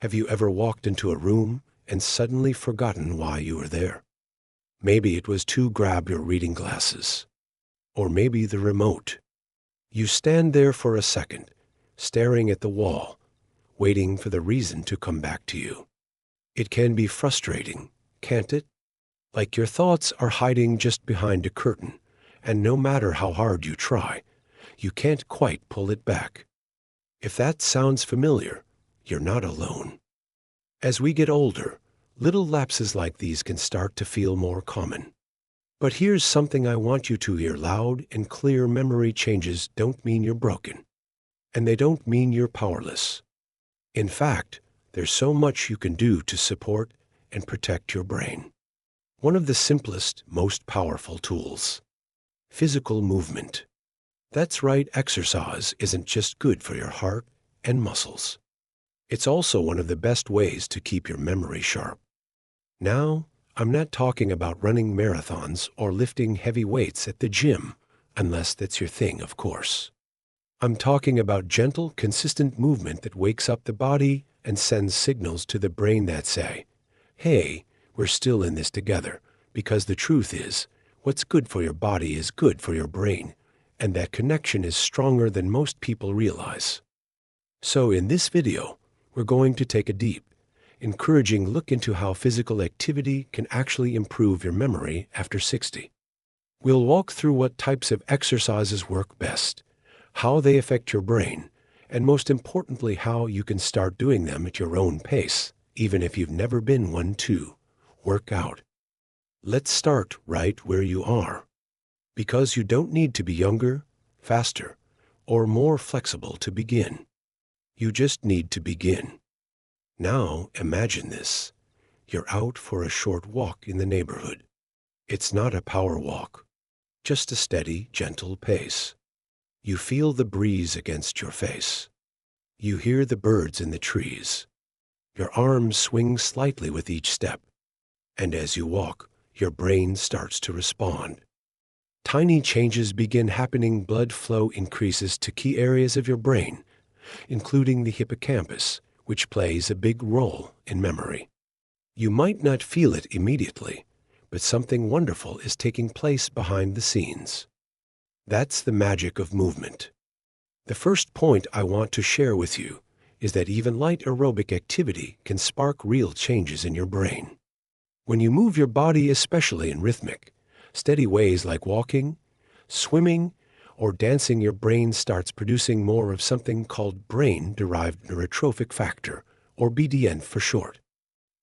Have you ever walked into a room and suddenly forgotten why you were there? Maybe it was to grab your reading glasses, or maybe the remote. You stand there for a second, staring at the wall, waiting for the reason to come back to you. It can be frustrating, can't it? Like your thoughts are hiding just behind a curtain, and no matter how hard you try, you can't quite pull it back. If that sounds familiar, you're not alone. As we get older, little lapses like these can start to feel more common. But here's something I want you to hear loud and clear: memory changes don't mean you're broken, and they don't mean you're powerless. In fact, there's so much you can do to support and protect your brain. One of the simplest, most powerful tools: physical movement. That's right, exercise isn't just good for your heart and muscles. It's also one of the best ways to keep your memory sharp. Now, I'm not talking about running marathons or lifting heavy weights at the gym, unless that's your thing, of course. I'm talking about gentle, consistent movement that wakes up the body and sends signals to the brain that say, hey, we're still in this together, because the truth is, what's good for your body is good for your brain, and that connection is stronger than most people realize. So in this video, we're going to take a deep, encouraging look into how physical activity can actually improve your memory after 60. We'll walk through what types of exercises work best, how they affect your brain, and most importantly, how you can start doing them at your own pace, even if you've never been one to work out. Let's start right where you are, because you don't need to be younger, faster, or more flexible to begin. You just need to begin. Now imagine this. You're out for a short walk in the neighborhood. It's not a power walk, just a steady, gentle pace. You feel the breeze against your face. You hear the birds in the trees. Your arms swing slightly with each step. And as you walk, your brain starts to respond. Tiny changes begin happening. Blood flow increases to key areas of your brain, including the hippocampus, which plays a big role in memory. You might not feel it immediately, but something wonderful is taking place behind the scenes. That's the magic of movement. The first point I want to share with you is that even light aerobic activity can spark real changes in your brain. When you move your body, especially in rhythmic, steady ways like walking, swimming, or dancing, your brain starts producing more of something called brain-derived neurotrophic factor, or BDN for short.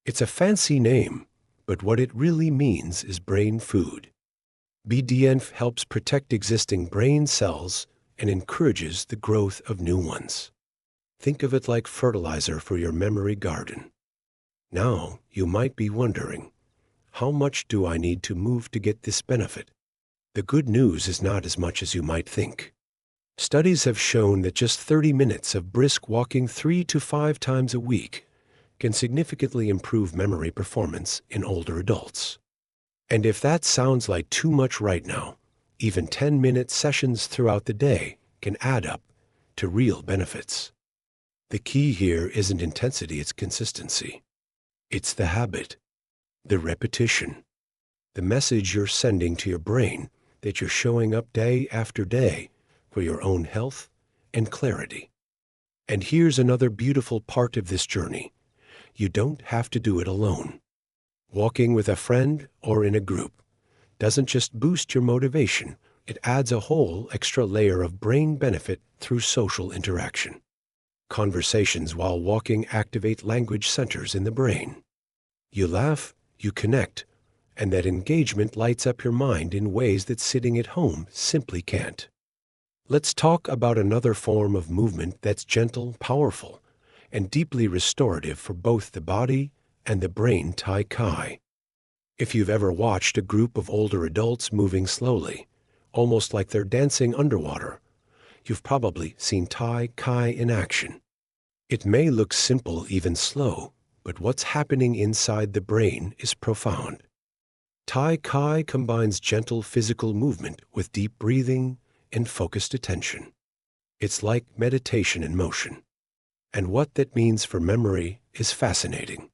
It's a fancy name, but what it really means is brain food. BDN helps protect existing brain cells and encourages the growth of new ones. Think of it like fertilizer for your memory garden. Now, you might be wondering, how much do I need to move to get this benefit? The good news is not as much as you might think. Studies have shown that just 30 minutes of brisk walking 3 to 5 times a week can significantly improve memory performance in older adults. And if that sounds like too much right now, even 10-minute sessions throughout the day can add up to real benefits. The key here isn't intensity, it's consistency. It's the habit, the repetition, the message you're sending to your brain that you're showing up day after day for your own health and clarity. And here's another beautiful part of this journey. You don't have to do it alone. Walking with a friend or in a group doesn't just boost your motivation, it adds a whole extra layer of brain benefit through social interaction. Conversations while walking activate language centers in the brain. You laugh, you connect, and that engagement lights up your mind in ways that sitting at home simply can't. Let's talk about another form of movement that's gentle, powerful, and deeply restorative for both the body and the brain: Tai Chi. If you've ever watched a group of older adults moving slowly, almost like they're dancing underwater, you've probably seen Tai Chi in action. It may look simple, even slow, but what's happening inside the brain is profound. Tai Chi combines gentle physical movement with deep breathing and focused attention. It's like meditation in motion. And what that means for memory is fascinating.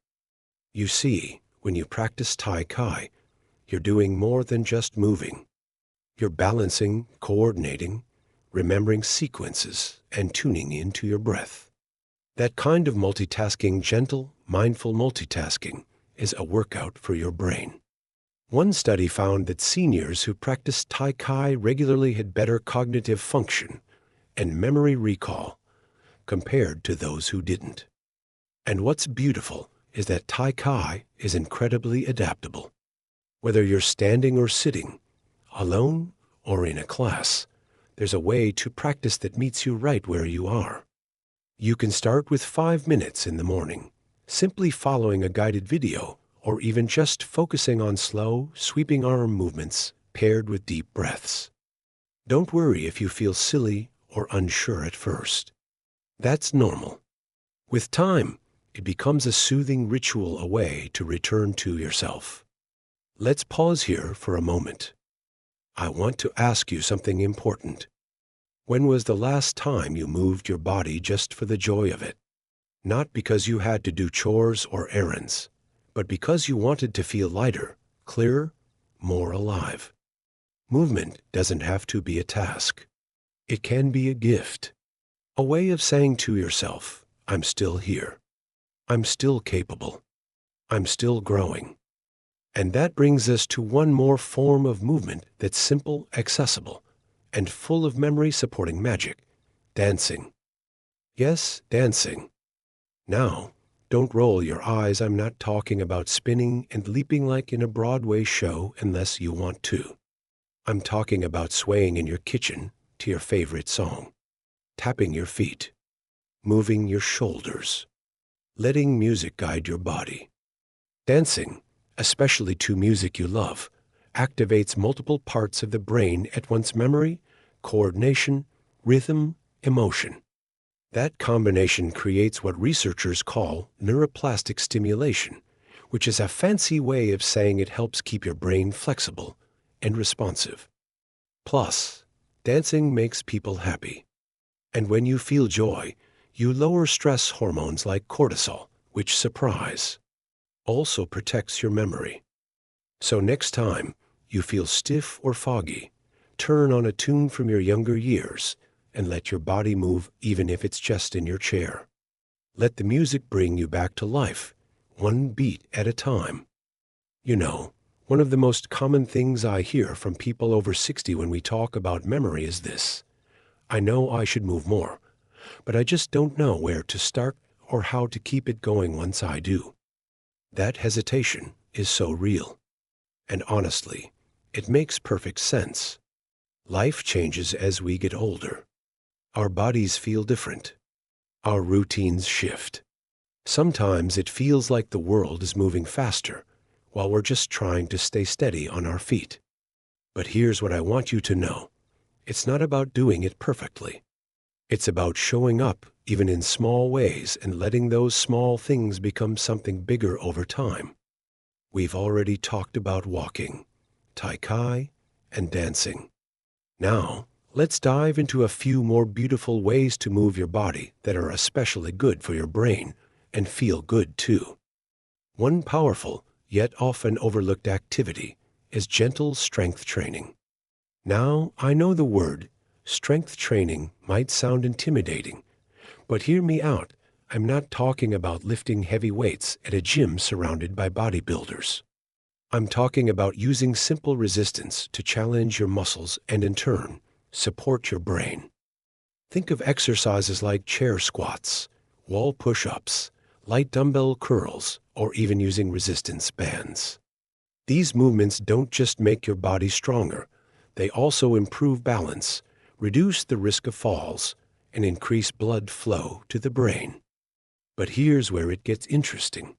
You see, when you practice Tai Chi, you're doing more than just moving. You're balancing, coordinating, remembering sequences, and tuning into your breath. That kind of multitasking, gentle, mindful multitasking, is a workout for your brain. One study found that seniors who practiced Tai Chi regularly had better cognitive function and memory recall compared to those who didn't. And what's beautiful is that Tai Chi is incredibly adaptable. Whether you're standing or sitting, alone or in a class, there's a way to practice that meets you right where you are. You can start with 5 minutes in the morning, simply following a guided video, or even just focusing on slow, sweeping arm movements paired with deep breaths. Don't worry if you feel silly or unsure at first. That's normal. With time, it becomes a soothing ritual, a way to return to yourself. Let's pause here for a moment. I want to ask you something important. When was the last time you moved your body just for the joy of it? Not because you had to do chores or errands, but because you wanted to feel lighter, clearer, more alive. Movement doesn't have to be a task. It can be a gift, a way of saying to yourself, I'm still here. I'm still capable. I'm still growing. And that brings us to one more form of movement that's simple, accessible, and full of memory-supporting magic: dancing. Yes, dancing. Now, don't roll your eyes. I'm not talking about spinning and leaping like in a Broadway show unless you want to. I'm talking about swaying in your kitchen to your favorite song, tapping your feet, moving your shoulders, letting music guide your body. Dancing, especially to music you love, activates multiple parts of the brain at once: memory, coordination, rhythm, emotion. That combination creates what researchers call neuroplastic stimulation, which is a fancy way of saying it helps keep your brain flexible and responsive. Plus, dancing makes people happy. And when you feel joy, you lower stress hormones like cortisol, which, surprise, also protects your memory. So next time you feel stiff or foggy, turn on a tune from your younger years and let your body move, even if it's just in your chair. Let the music bring you back to life, one beat at a time. You know, one of the most common things I hear from people over 60 when we talk about memory is this: I know I should move more, but I just don't know where to start or how to keep it going once I do. That hesitation is so real. And honestly, it makes perfect sense. Life changes as we get older. Our bodies feel different. Our routines shift. Sometimes it feels like the world is moving faster while we're just trying to stay steady on our feet. But here's what I want you to know. It's not about doing it perfectly. It's about showing up even in small ways and letting those small things become something bigger over time. We've already talked about walking, Tai Chi, and dancing. Now, let's dive into a few more beautiful ways to move your body that are especially good for your brain and feel good too. One powerful, yet often overlooked activity is gentle strength training. Now, I know the word strength training might sound intimidating, but hear me out. I'm not talking about lifting heavy weights at a gym surrounded by bodybuilders. I'm talking about using simple resistance to challenge your muscles and, in turn, support your brain. Think of exercises like chair squats, wall push-ups, light dumbbell curls, or even using resistance bands. These movements don't just make your body stronger, they also improve balance, reduce the risk of falls, and increase blood flow to the brain. But here's where it gets interesting.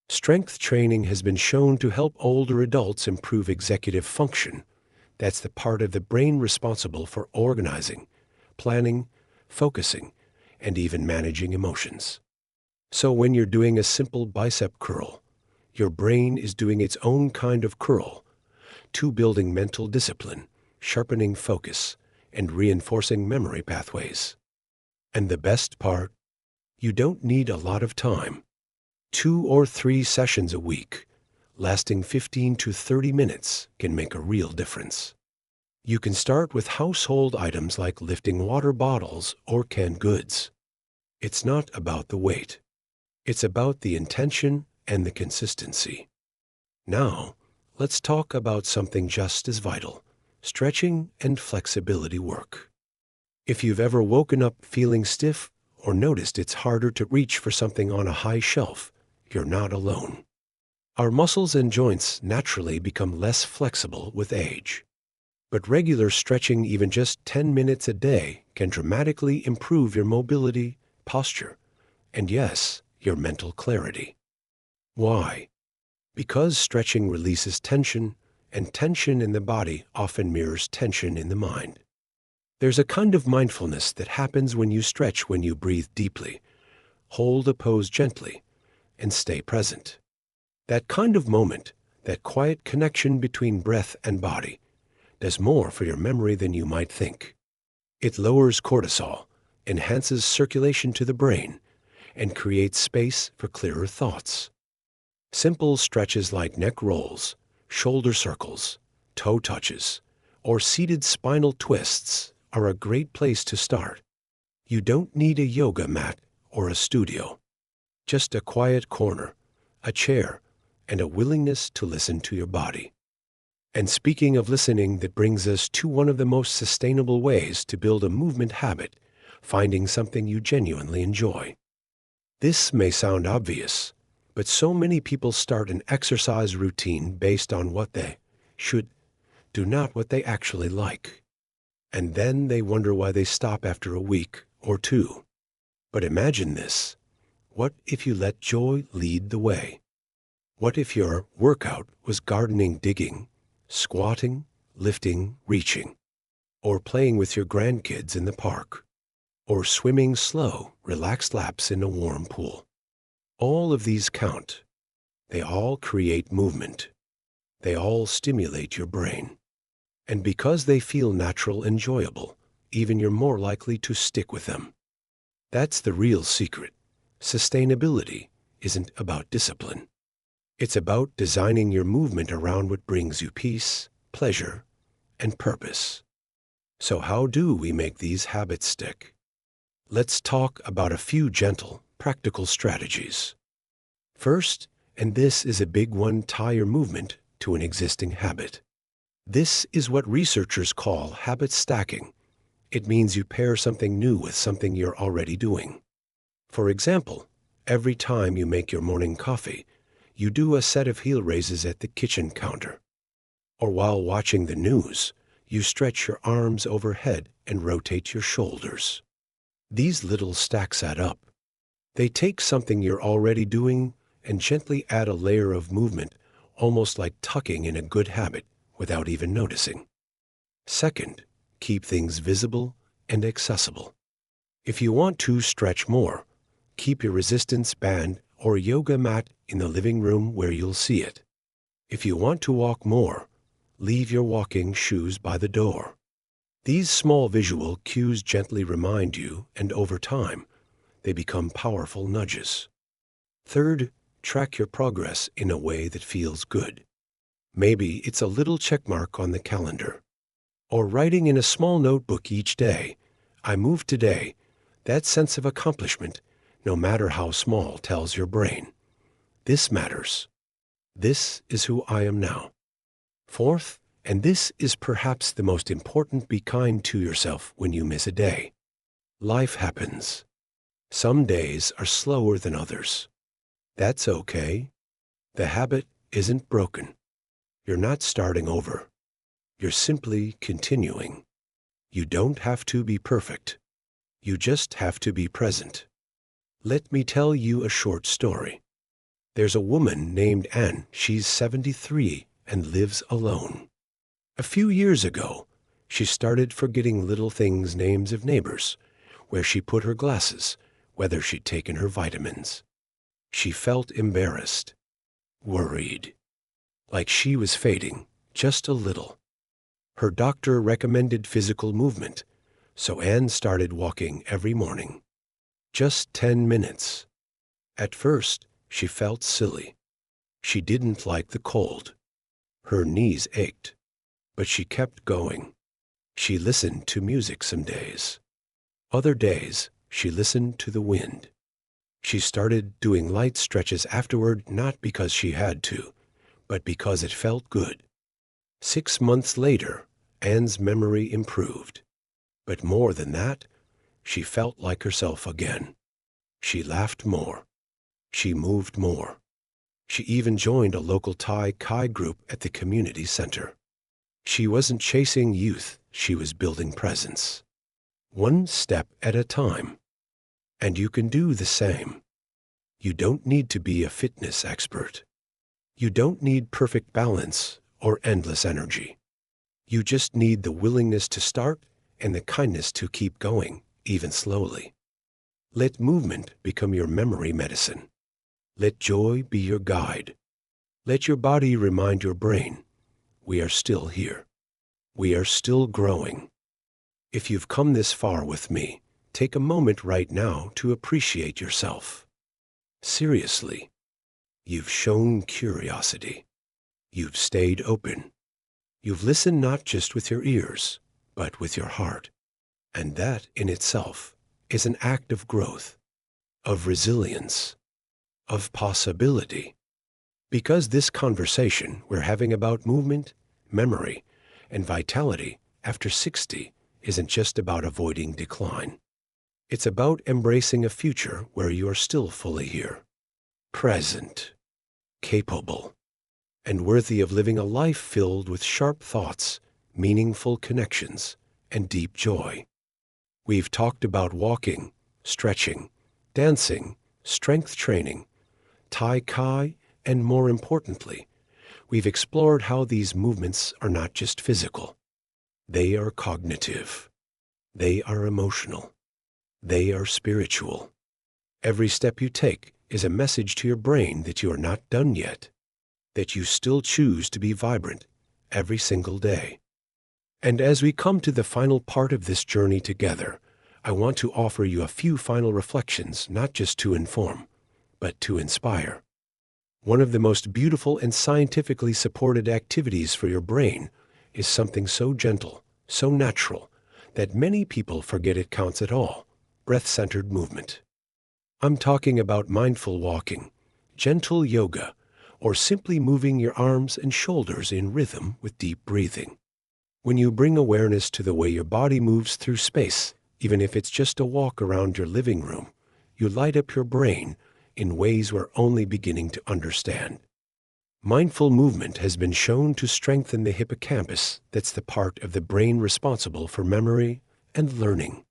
Strength training has been shown to help older adults improve executive function. That's the part of the brain responsible for organizing, planning, focusing, and even managing emotions. So when you're doing a simple bicep curl, your brain is doing its own kind of curl, to building mental discipline, sharpening focus, and reinforcing memory pathways. And the best part? You don't need a lot of time. 2 or 3 sessions a week, lasting 15 to 30 minutes, can make a real difference. You can start with household items like lifting water bottles or canned goods. It's not about the weight. It's about the intention and the consistency. Now, let's talk about something just as vital: stretching and flexibility work. If you've ever woken up feeling stiff or noticed it's harder to reach for something on a high shelf, you're not alone. Our muscles and joints naturally become less flexible with age. But regular stretching, even just 10 minutes a day, can dramatically improve your mobility, posture, and yes, your mental clarity. Why? Because stretching releases tension, and tension in the body often mirrors tension in the mind. There's a kind of mindfulness that happens when you stretch, when you breathe deeply, hold a pose gently, and stay present. That kind of moment, that quiet connection between breath and body, does more for your memory than you might think. It lowers cortisol, enhances circulation to the brain, and creates space for clearer thoughts. Simple stretches like neck rolls, shoulder circles, toe touches, or seated spinal twists are a great place to start. You don't need a yoga mat or a studio. Just a quiet corner, a chair, and a willingness to listen to your body. And speaking of listening, that brings us to one of the most sustainable ways to build a movement habit: finding something you genuinely enjoy. This may sound obvious, but so many people start an exercise routine based on what they should do, not what they actually like. And then they wonder why they stop after a week or two. But imagine this. What if you let joy lead the way? What if your workout was gardening, digging, squatting, lifting, reaching, or playing with your grandkids in the park, or swimming slow, relaxed laps in a warm pool? All of these count. They all create movement. They all stimulate your brain. And because they feel natural, enjoyable, even you're more likely to stick with them. That's the real secret. Sustainability isn't about discipline. It's about designing your movement around what brings you peace, pleasure, and purpose. So how do we make these habits stick? Let's talk about a few gentle, practical strategies. First, and this is a big one, tie your movement to an existing habit. This is what researchers call habit stacking. It means you pair something new with something you're already doing. For example, every time you make your morning coffee, you do a set of heel raises at the kitchen counter. Or while watching the news, you stretch your arms overhead and rotate your shoulders. These little stacks add up. They take something you're already doing and gently add a layer of movement, almost like tucking in a good habit without even noticing. Second, keep things visible and accessible. If you want to stretch more, keep your resistance band or yoga mat in the living room where you'll see it. If you want to walk more, leave your walking shoes by the door. These small visual cues gently remind you, and over time, they become powerful nudges. Third, track your progress in a way that feels good. Maybe it's a little checkmark on the calendar, or writing in a small notebook each day, "I moved today." That sense of accomplishment, no matter how small, tells your brain, this matters. This is who I am now. Fourth, and this is perhaps the most important, be kind to yourself when you miss a day. Life happens. Some days are slower than others. That's okay. The habit isn't broken. You're not starting over. You're simply continuing. You don't have to be perfect. You just have to be present. Let me tell you a short story. There's a woman named Anne. She's 73 and lives alone. A few years ago, she started forgetting little things, names of neighbors, where she put her glasses, whether she'd taken her vitamins. She felt embarrassed, worried, like she was fading just a little. Her doctor recommended physical movement, so Anne started walking every morning. Just 10 minutes. At first, she felt silly. She didn't like the cold. Her knees ached. But she kept going. She listened to music some days. Other days, she listened to the wind. She started doing light stretches afterward, not because she had to, but because it felt good. 6 months later, Anne's memory improved. But more than that, she felt like herself again. She laughed more. She moved more. She even joined a local Thai Chi group at the community center. She wasn't chasing youth, she was building presence. One step at a time. And you can do the same. You don't need to be a fitness expert. You don't need perfect balance or endless energy. You just need the willingness to start and the kindness to keep going, even slowly. Let movement become your memory medicine. Let joy be your guide. Let your body remind your brain, we are still here. We are still growing. If you've come this far with me, take a moment right now to appreciate yourself. Seriously, you've shown curiosity. You've stayed open. You've listened not just with your ears, but with your heart. And that in itself is an act of growth, of resilience, of possibility. Because this conversation we're having about movement, memory, and vitality after 60 isn't just about avoiding decline. It's about embracing a future where you are still fully here, present, capable, and worthy of living a life filled with sharp thoughts, meaningful connections, and deep joy. We've talked about walking, stretching, dancing, strength training, Tai Chi, and more importantly, we've explored how these movements are not just physical. They are cognitive. They are emotional. They are spiritual. Every step you take is a message to your brain that you are not done yet, that you still choose to be vibrant every single day. And as we come to the final part of this journey together, I want to offer you a few final reflections, not just to inform, but to inspire. One of the most beautiful and scientifically supported activities for your brain is something so gentle, so natural, that many people forget it counts at all: breath-centered movement. I'm talking about mindful walking, gentle yoga, or simply moving your arms and shoulders in rhythm with deep breathing. When you bring awareness to the way your body moves through space, even if it's just a walk around your living room, you light up your brain in ways we're only beginning to understand. Mindful movement has been shown to strengthen the hippocampus, that's the part of the brain responsible for memory and learning.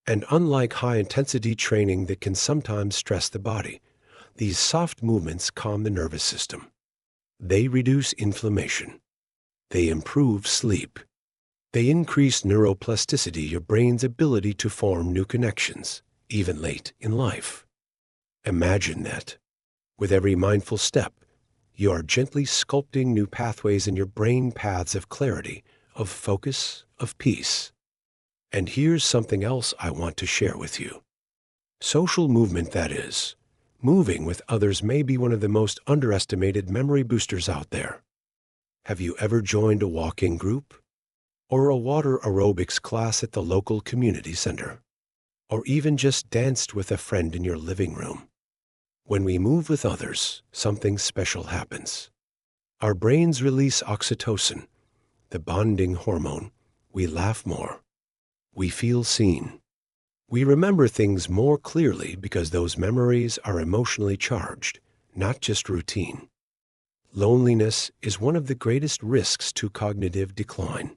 And unlike high-intensity training that can sometimes stress the body, these soft movements calm the nervous system. They reduce inflammation. They improve sleep. They increase neuroplasticity, your brain's ability to form new connections, even late in life. Imagine that. With every mindful step, you are gently sculpting new pathways in your brain, paths of clarity, of focus, of peace. And here's something else I want to share with you. Social movement, that is, moving with others, may be one of the most underestimated memory boosters out there. Have you ever joined a walking group? Or a water aerobics class at the local community center? Or even just danced with a friend in your living room? When we move with others, something special happens. Our brains release oxytocin, the bonding hormone. We laugh more. We feel seen. We remember things more clearly because those memories are emotionally charged, not just routine. Loneliness is one of the greatest risks to cognitive decline.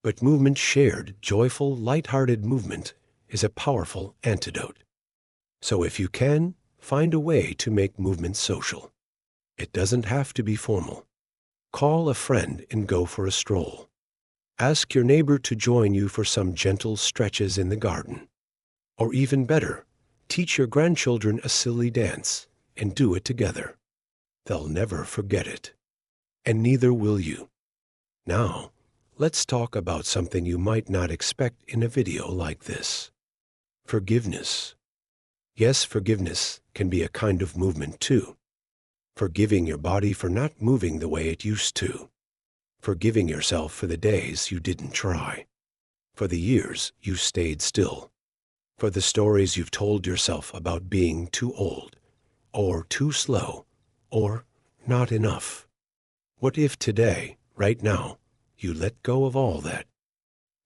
But movement, shared, joyful, light-hearted movement, is a powerful antidote. So if you can, find a way to make movement social. It doesn't have to be formal. Call a friend and go for a stroll. Ask your neighbor to join you for some gentle stretches in the garden. Or even better, teach your grandchildren a silly dance and do it together. They'll never forget it. And neither will you. Now, let's talk about something you might not expect in a video like this. Forgiveness. Yes, forgiveness can be a kind of movement too. Forgiving your body for not moving the way it used to. Forgiving yourself for the days you didn't try. For the years you stayed still. For the stories you've told yourself about being too old, or too slow, or not enough. What if today, right now, you let go of all that?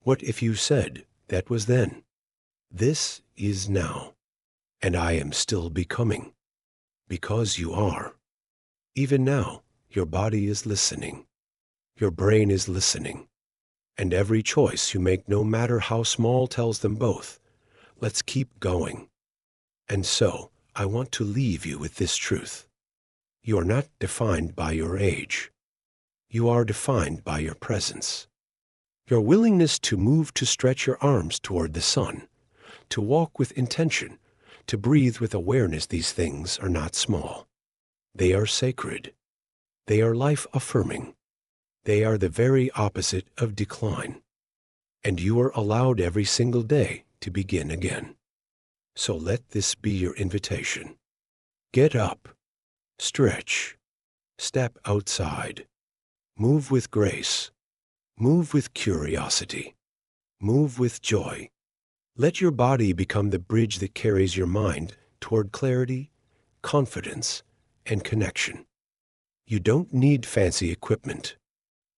What if you said, that was then? This is now, and I am still becoming. Because you are. Even now, your body is listening. Your brain is listening. And every choice you make, no matter how small, tells them both, let's keep going. And so, I want to leave you with this truth. You are not defined by your age. You are defined by your presence. Your willingness to move, to stretch your arms toward the sun, to walk with intention, to breathe with awareness. These things are not small. They are sacred. They are life-affirming. They are the very opposite of decline. And you are allowed every single day to begin again. So let this be your invitation. Get up, stretch, step outside, move with grace, move with curiosity, move with joy. Let your body become the bridge that carries your mind toward clarity, confidence, and connection. You don't need fancy equipment.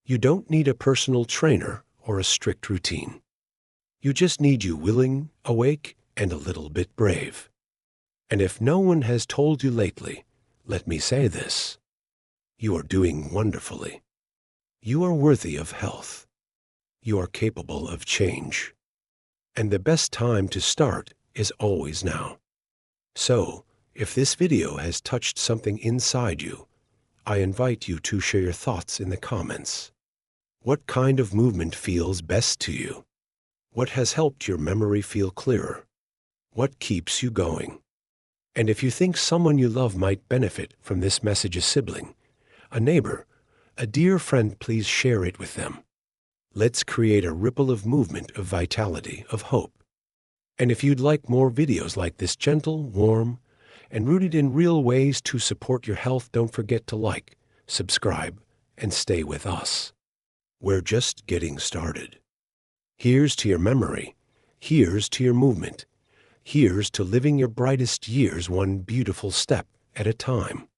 You don't need a personal trainer or a strict routine. You just need you willing, awake, and a little bit brave. And if no one has told you lately, let me say this. You are doing wonderfully. You are worthy of health. You are capable of change. And the best time to start is always now. So, if this video has touched something inside you, I invite you to share your thoughts in the comments. What kind of movement feels best to you? What has helped your memory feel clearer? What keeps you going? And if you think someone you love might benefit from this message, a sibling, a neighbor, a dear friend, please share it with them. Let's create a ripple of movement, of vitality, of hope. And if you'd like more videos like this, gentle, warm, and rooted in real ways to support your health, don't forget to like, subscribe, and stay with us. We're just getting started. Here's to your memory. Here's to your movement. Here's to living your brightest years one beautiful step at a time.